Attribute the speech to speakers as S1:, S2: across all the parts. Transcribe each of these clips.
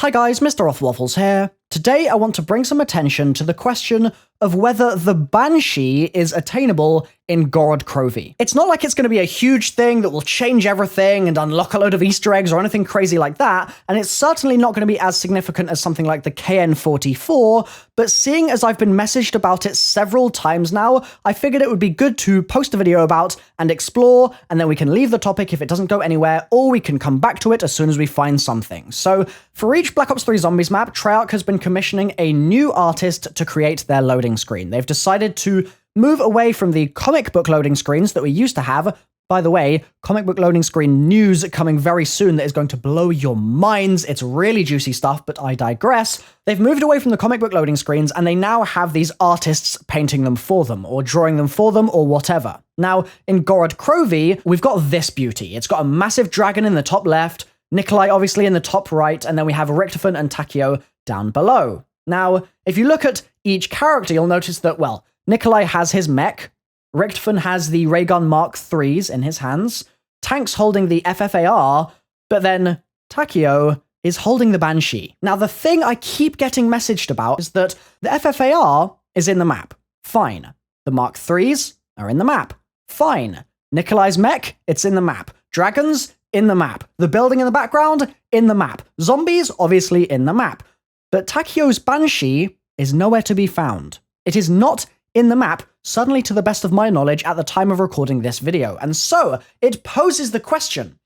S1: Hi guys, MrRoflWaffles here. Today I want to bring some attention to the question of whether the Banshee is attainable in Gorod Krovi. It's not like it's going to be a huge thing that will change everything and unlock a load of Easter eggs or anything crazy like that, and it's certainly not going to be as significant as something like the KN44, but seeing as I've been messaged about it several times now, I figured it would be good to post a video about and explore, and then we can leave the topic if it doesn't go anywhere, or we can come back to it as soon as we find something. So, for each Black Ops 3 Zombies map, Treyarch has been commissioning a new artist to create their loading screen. They've decided to move away from the comic book loading screens that we used to have. By the way, comic book loading screen news coming very soon that is going to blow your minds. It's really juicy stuff, but I digress. They've moved away from the comic book loading screens, and they now have these artists painting them for them, or drawing them for them, or whatever. Now, in Gorod Krovi, we've got this beauty. It's got a massive dragon in the top left, Nikolai obviously in the top right, and then we have Richtofen and Takio down below. Now, if you look at each character, you'll notice that, well, Nikolai has his mech, Richtofen has the ray gun Mark IIIs in his hands, Tank's holding the FFAR, but then Takio is holding the Banshee. Now, the thing I keep getting messaged about is that the FFAR is in the map. Fine. The Mark IIIs are in the map. Fine. Nikolai's mech, it's in the map. Dragons, in the map. The building in the background, in the map. Zombies, obviously in the map. But Takio's Banshee is nowhere to be found. It is not in the map, certainly to the best of my knowledge at the time of recording this video. And so, it poses the question,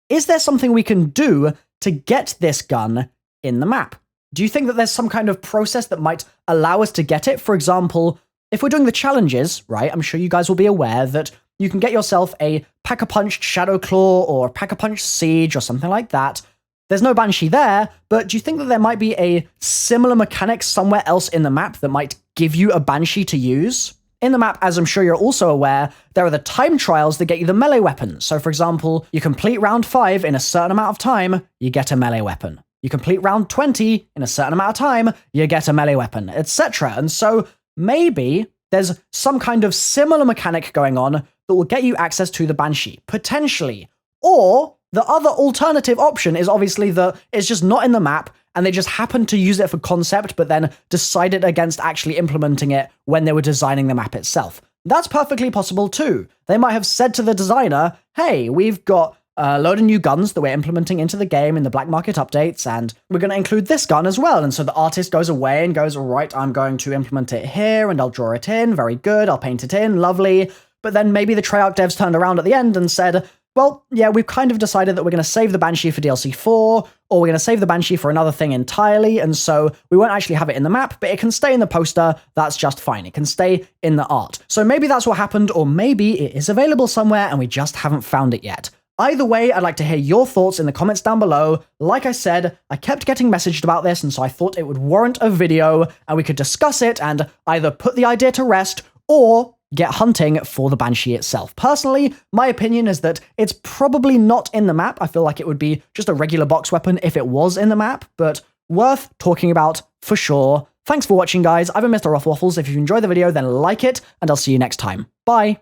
S1: is there something we can do to get this gun in the map? Do you think that there's some kind of process that might allow us to get it? For example, if we're doing the challenges, right, I'm sure you guys will be aware that you can get yourself a Pack-a-Punched Shadowclaw or Pack-a-Punched Siege or something like that. There's no Banshee there, but do you think that there might be a similar mechanic somewhere else in the map that might give you a Banshee to use? In the map, as I'm sure you're also aware, there are the time trials that get you the melee weapons. So for example, you complete round 5 in a certain amount of time, you get a melee weapon. You complete round 20 in a certain amount of time, you get a melee weapon, etc. And so maybe there's some kind of similar mechanic going on that will get you access to the Banshee, potentially. Or the other alternative option is obviously that it's just not in the map and they just happened to use it for concept but then decided against actually implementing it when they were designing the map itself. That's perfectly possible too. They might have said to the designer, hey, we've got a load of new guns that we're implementing into the game in the black market updates, and we're going to include this gun as well. And so the artist goes away and goes, all right, I'm going to implement it here and I'll draw it in. Very good. I'll paint it in. Lovely. But then maybe the Treyarch devs turned around at the end and said, well, yeah, we've kind of decided that we're going to save the Banshee for DLC 4, or we're going to save the Banshee for another thing entirely, and so we won't actually have it in the map, but it can stay in the poster, that's just fine. It can stay in the art. So maybe that's what happened, or maybe it is available somewhere and we just haven't found it yet. Either way, I'd like to hear your thoughts in the comments down below. Like I said, I kept getting messaged about this, and so I thought it would warrant a video, and we could discuss it and either put the idea to rest, or get hunting for the Banshee itself. Personally, my opinion is that it's probably not in the map. I feel like it would be just a regular box weapon if it was in the map, but worth talking about for sure. Thanks for watching, guys. I've been MrRoflWaffles. If you enjoyed the video, then like it, and I'll see you next time. Bye!